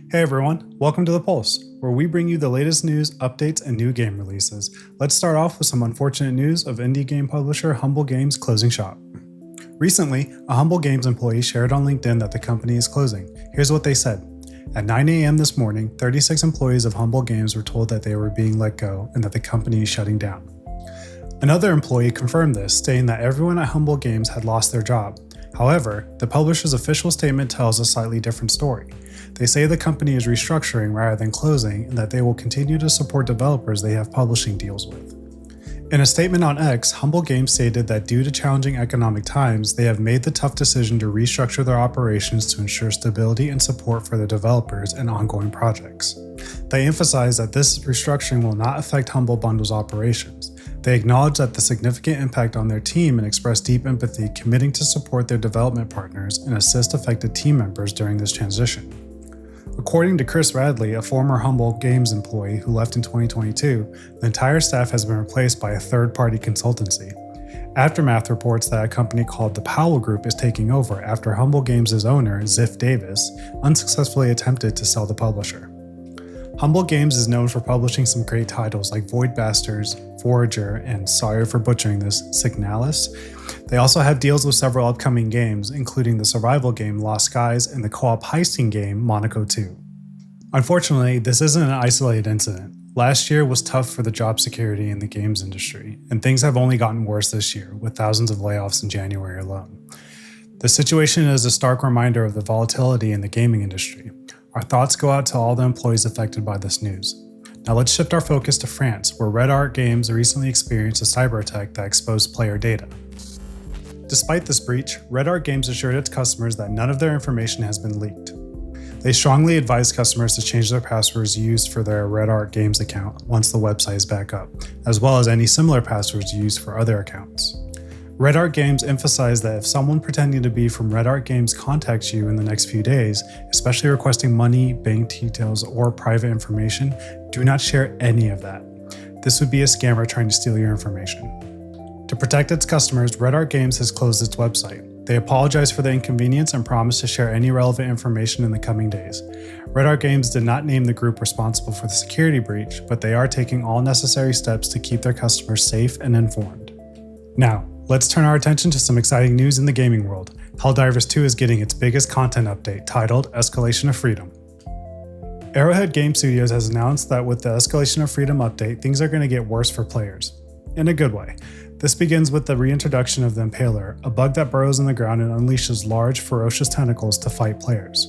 Hey everyone, welcome to The Pulse, where we bring you the latest news, updates, and new game releases. Let's start off with some unfortunate news of indie game publisher Humble Games closing shop. Recently, a Humble Games employee shared on LinkedIn that the company is closing. Here's what they said. At 9 a.m. this morning, 36 employees of Humble Games were told that they were being let go and that the company is shutting down. Another employee confirmed this, stating that everyone at Humble Games had lost their job. However, the publisher's official statement tells a slightly different story. They say the company is restructuring rather than closing and that they will continue to support developers they have publishing deals with. In a statement on X, Humble Games stated that due to challenging economic times, they have made the tough decision to restructure their operations to ensure stability and support for their developers and ongoing projects. They emphasize that this restructuring will not affect Humble Bundle's operations. They acknowledge that the significant impact on their team and express deep empathy, committing to support their development partners and assist affected team members during this transition. According to Chris Radley, a former Humble Games employee who left in 2022, the entire staff has been replaced by a third-party consultancy. Aftermath reports that a company called the Powell Group is taking over after Humble Games' owner, Ziff Davis, unsuccessfully attempted to sell the publisher. Humble Games is known for publishing some great titles like Void Bastards, Forager, and sorry for butchering this, Signalis. They also have deals with several upcoming games, including the survival game Lost Skies and the co-op heisting game Monaco 2. Unfortunately, this isn't an isolated incident. Last year was tough for the job security in the games industry, and things have only gotten worse this year, with thousands of layoffs in January alone. The situation is a stark reminder of the volatility in the gaming industry. Our thoughts go out to all the employees affected by this news. Now let's shift our focus to France, where Red Art Games recently experienced a cyberattack that exposed player data. Despite this breach, Red Art Games assured its customers that none of their information has been leaked. They strongly advised customers to change their passwords used for their Red Art Games account once the website is back up, as well as any similar passwords used for other accounts. Red Art Games emphasized that if someone pretending to be from Red Art Games contacts you in the next few days, especially requesting money, bank details, or private information, do not share any of that. This would be a scammer trying to steal your information. To protect its customers, Red Art Games has closed its website. They apologize for the inconvenience and promise to share any relevant information in the coming days. Red Art Games did not name the group responsible for the security breach, but they are taking all necessary steps to keep their customers safe and informed. Now, let's turn our attention to some exciting news in the gaming world. Helldivers 2 is getting its biggest content update, titled Escalation of Freedom. Arrowhead Game Studios has announced that with the Escalation of Freedom update, things are going to get worse for players. In a good way. This begins with the reintroduction of the Impaler, a bug that burrows in the ground and unleashes large, ferocious tentacles to fight players.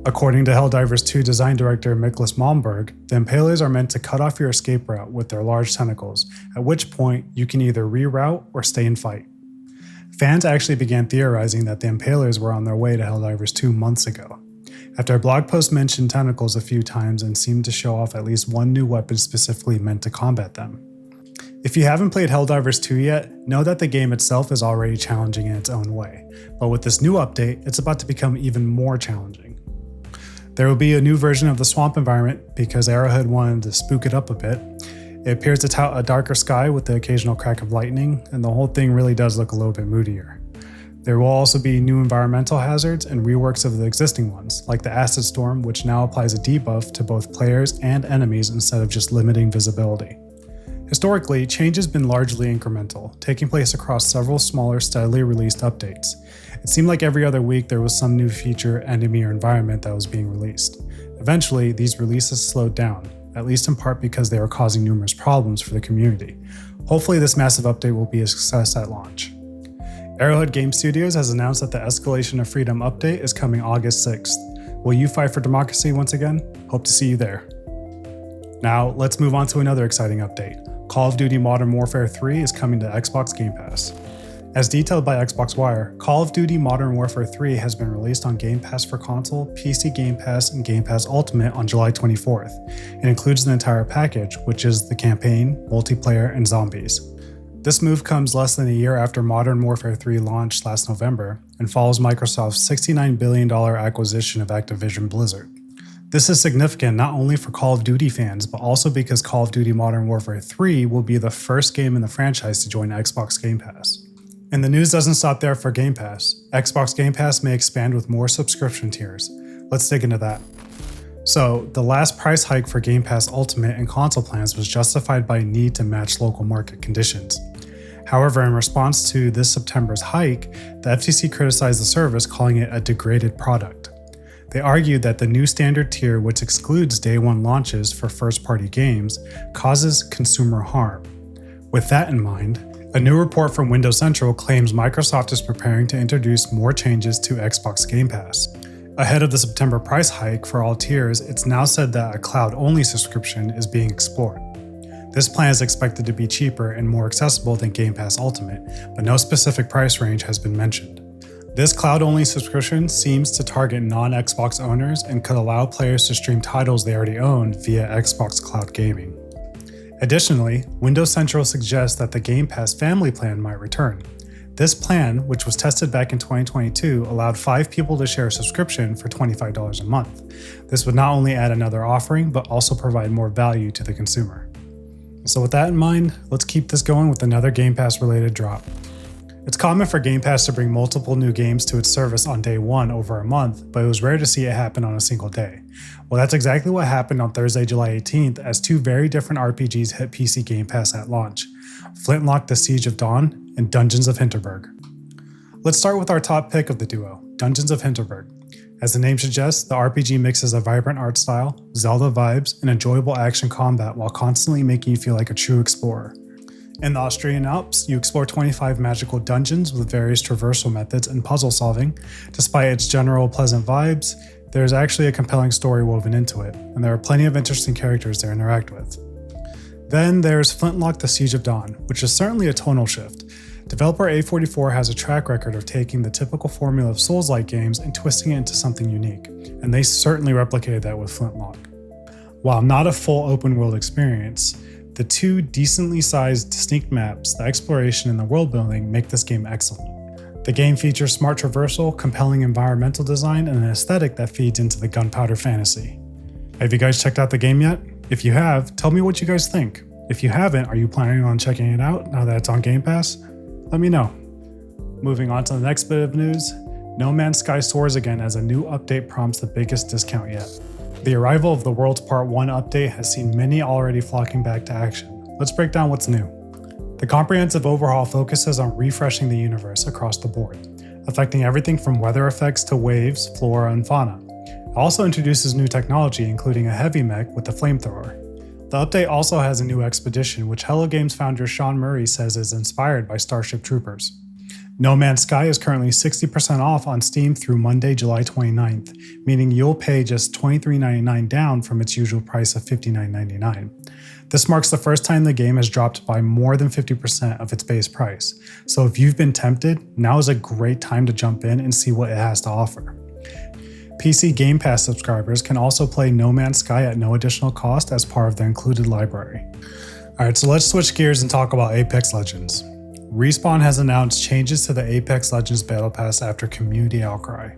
According to Helldivers 2 design director Miklas Malmberg, the Impalers are meant to cut off your escape route with their large tentacles, at which point you can either reroute or stay and fight. Fans actually began theorizing that the Impalers were on their way to Helldivers 2 months ago, after a blog post mentioned tentacles a few times and seemed to show off at least one new weapon specifically meant to combat them. If you haven't played Helldivers 2 yet, know that the game itself is already challenging in its own way, but with this new update, it's about to become even more challenging. There will be a new version of the swamp environment because Arrowhead wanted to spook it up a bit. It appears to tout a darker sky with the occasional crack of lightning, and the whole thing really does look a little bit moodier. There will also be new environmental hazards and reworks of the existing ones, like the Acid Storm, which now applies a debuff to both players and enemies instead of just limiting visibility. Historically, change has been largely incremental, taking place across several smaller, steadily released updates. It seemed like every other week there was some new feature, enemy, or environment that was being released. Eventually, these releases slowed down, at least in part because they were causing numerous problems for the community. Hopefully this massive update will be a success at launch. Arrowhead Game Studios has announced that the Escalation of Freedom update is coming August 6th. Will you fight for democracy once again? Hope to see you there. Now, let's move on to another exciting update. Call of Duty Modern Warfare 3 is coming to Xbox Game Pass. As detailed by Xbox Wire, Call of Duty Modern Warfare 3 has been released on Game Pass for console, PC Game Pass, and Game Pass Ultimate on July 24th. It includes the entire package, which is the campaign, multiplayer, and zombies. This move comes less than a year after Modern Warfare 3 launched last November and follows Microsoft's $69 billion acquisition of Activision Blizzard. This is significant not only for Call of Duty fans, but also because Call of Duty Modern Warfare 3 will be the first game in the franchise to join Xbox Game Pass. And the news doesn't stop there for Game Pass. Xbox Game Pass may expand with more subscription tiers. Let's dig into that. So, the last price hike for Game Pass Ultimate and console plans was justified by a need to match local market conditions. However, in response to this September's hike, the FTC criticized the service, calling it a degraded product. They argued that the new standard tier, which excludes day one launches for first-party games, causes consumer harm. With that in mind, a new report from Windows Central claims Microsoft is preparing to introduce more changes to Xbox Game Pass. Ahead of the September price hike for all tiers, it's now said that a cloud-only subscription is being explored. This plan is expected to be cheaper and more accessible than Game Pass Ultimate, but no specific price range has been mentioned. This cloud-only subscription seems to target non-Xbox owners and could allow players to stream titles they already own via Xbox Cloud Gaming. Additionally, Windows Central suggests that the Game Pass family plan might return. This plan, which was tested back in 2022, allowed 5 people to share a subscription for $25 a month. This would not only add another offering, but also provide more value to the consumer. So with that in mind, let's keep this going with another Game Pass related drop. It's common for Game Pass to bring multiple new games to its service on day one over a month, but it was rare to see it happen on a single day. Well, that's exactly what happened on Thursday, July 18th, as 2 very different RPGs hit PC Game Pass at launch: Flintlock: The Siege of Dawn and Dungeons of Hinterberg. Let's start with our top pick of the duo, Dungeons of Hinterberg. As the name suggests, the RPG mixes a vibrant art style, Zelda vibes, and enjoyable action combat while constantly making you feel like a true explorer. In the Austrian Alps, you explore 25 magical dungeons with various traversal methods and puzzle solving. Despite its general pleasant vibes, there's actually a compelling story woven into it, and there are plenty of interesting characters to interact with. Then there's Flintlock: The Siege of Dawn, which is certainly a tonal shift. Developer A44 has a track record of taking the typical formula of Souls-like games and twisting it into something unique, and they certainly replicated that with Flintlock. While not a full open-world experience, the 2 decently sized distinct maps, the exploration and the world building, make this game excellent. The game features smart traversal, compelling environmental design, and an aesthetic that feeds into the gunpowder fantasy. Have you guys checked out the game yet? If you have, tell me what you guys think. If you haven't, are you planning on checking it out now that it's on Game Pass? Let me know. Moving on to the next bit of news, No Man's Sky soars again as a new update prompts the biggest discount yet. The arrival of the World's Part 1 update has seen many already flocking back to action. Let's break down what's new. The comprehensive overhaul focuses on refreshing the universe across the board, affecting everything from weather effects to waves, flora, and fauna. It also introduces new technology, including a heavy mech with a flamethrower. The update also has a new expedition, which Hello Games founder Sean Murray says is inspired by Starship Troopers. No Man's Sky is currently 60% off on Steam through Monday, July 29th, meaning you'll pay just $23.99 down from its usual price of $59.99. This marks the first time the game has dropped by more than 50% of its base price, so if you've been tempted, now is a great time to jump in and see what it has to offer. PC Game Pass subscribers can also play No Man's Sky at no additional cost as part of the included library. Alright, so let's switch gears and talk about Apex Legends. Respawn has announced changes to the Apex Legends Battle Pass after community outcry.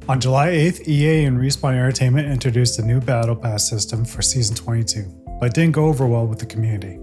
On July 8th, EA and Respawn Entertainment introduced a new Battle Pass system for Season 22, but it didn't go over well with the community.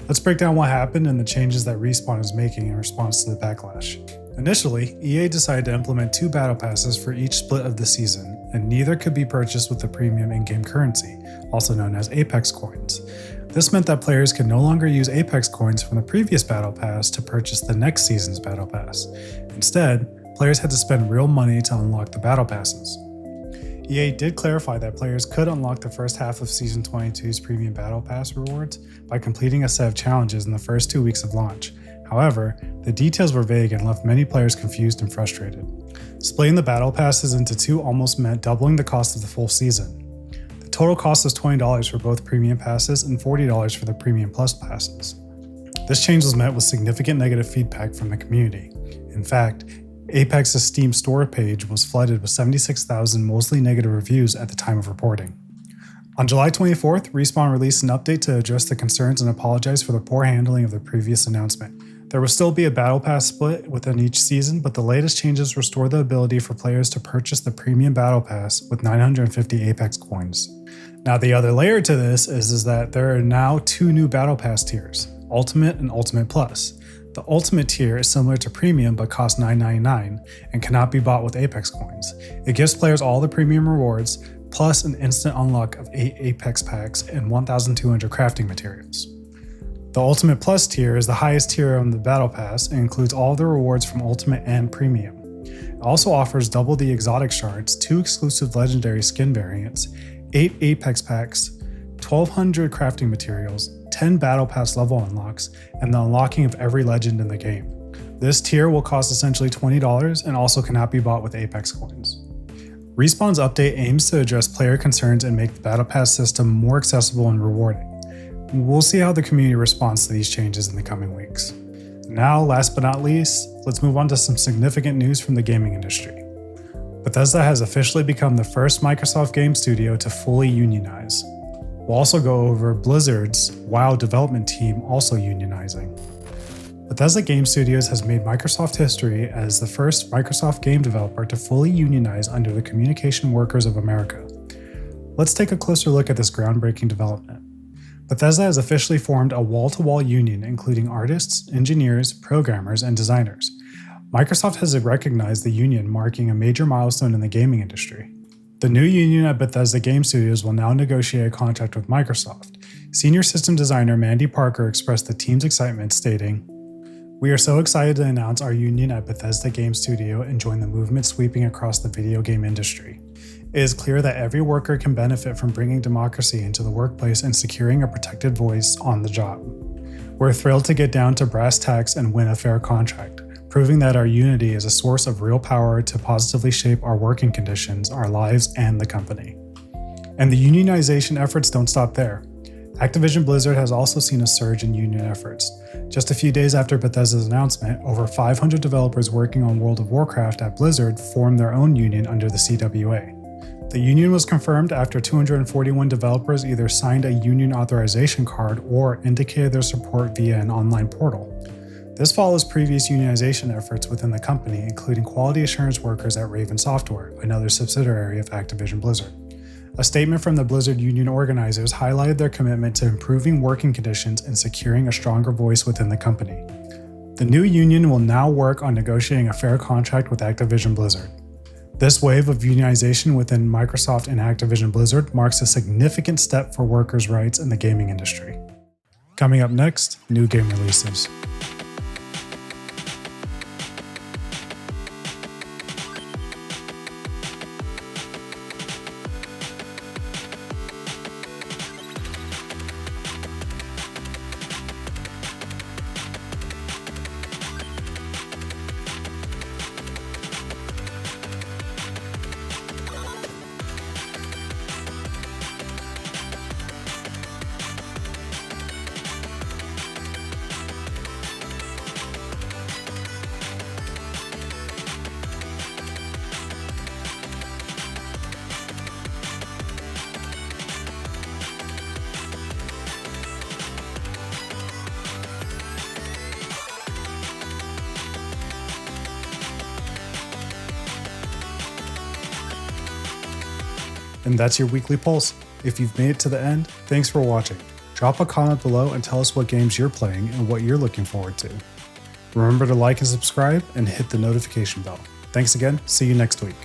Let's break down what happened and the changes that Respawn is making in response to the backlash. Initially, EA decided to implement 2 Battle Passes for each split of the season, and neither could be purchased with the premium in-game currency, also known as Apex Coins. This meant that players could no longer use Apex Coins from the previous Battle Pass to purchase the next season's Battle Pass. Instead, players had to spend real money to unlock the Battle Passes. EA did clarify that players could unlock the first half of Season 22's Premium Battle Pass rewards by completing a set of challenges in the first 2 weeks of launch. However, the details were vague and left many players confused and frustrated. Splitting the Battle Passes into 2 almost meant doubling the cost of the full season. The total cost was $20 for both Premium Passes and $40 for the Premium Plus Passes. This change was met with significant negative feedback from the community. In fact, Apex's Steam store page was flooded with 76,000 mostly negative reviews at the time of reporting. On July 24th, Respawn released an update to address the concerns and apologize for the poor handling of the previous announcement. There will still be a Battle Pass split within each season, but the latest changes restore the ability for players to purchase the Premium Battle Pass with 950 Apex Coins. Now, the other layer to this is that there are now 2 new Battle Pass tiers, Ultimate and Ultimate Plus. The Ultimate tier is similar to Premium but costs $9.99 and cannot be bought with Apex Coins. It gives players all the premium rewards, plus an instant unlock of 8 Apex packs and 1,200 crafting materials. The Ultimate Plus tier is the highest tier on the Battle Pass and includes all the rewards from Ultimate and Premium. It also offers double the exotic shards, 2 exclusive legendary skin variants, 8 Apex packs, 1,200 crafting materials, 10 Battle Pass level unlocks, and the unlocking of every legend in the game. This tier will cost essentially $20 and also cannot be bought with Apex coins. Respawn's update aims to address player concerns and make the Battle Pass system more accessible and rewarding. We'll see how the community responds to these changes in the coming weeks. Now, last but not least, let's move on to some significant news from the gaming industry. Bethesda has officially become the first Microsoft game studio to fully unionize. We'll also go over Blizzard's WoW development team also unionizing. Bethesda Game Studios has made Microsoft history as the first Microsoft game developer to fully unionize under the Communication Workers of America. Let's take a closer look at this groundbreaking development. Bethesda has officially formed a wall-to-wall union including artists, engineers, programmers, and designers. Microsoft has recognized the union, marking a major milestone in the gaming industry. The new union at Bethesda Game Studios will now negotiate a contract with Microsoft. Senior system designer Mandy Parker expressed the team's excitement, stating, "We are so excited to announce our union at Bethesda Game Studio and join the movement sweeping across the video game industry. It is clear that every worker can benefit from bringing democracy into the workplace and securing a protected voice on the job. We're thrilled to get down to brass tacks and win a fair contract, proving that our unity is a source of real power to positively shape our working conditions, our lives, and the company." And the unionization efforts don't stop there. Activision Blizzard has also seen a surge in union efforts. Just a few days after Bethesda's announcement, over 500 developers working on World of Warcraft at Blizzard formed their own union under the CWA. The union was confirmed after 241 developers either signed a union authorization card or indicated their support via an online portal. This follows previous unionization efforts within the company, including quality assurance workers at Raven Software, another subsidiary of Activision Blizzard. A statement from the Blizzard union organizers highlighted their commitment to improving working conditions and securing a stronger voice within the company. The new union will now work on negotiating a fair contract with Activision Blizzard. This wave of unionization within Microsoft and Activision Blizzard marks a significant step for workers' rights in the gaming industry. Coming up next, new game releases. And that's your weekly pulse. If you've made it to the end, thanks for watching. Drop a comment below and tell us what games you're playing and what you're looking forward to. Remember to like and subscribe and hit the notification bell. Thanks again, see you next week.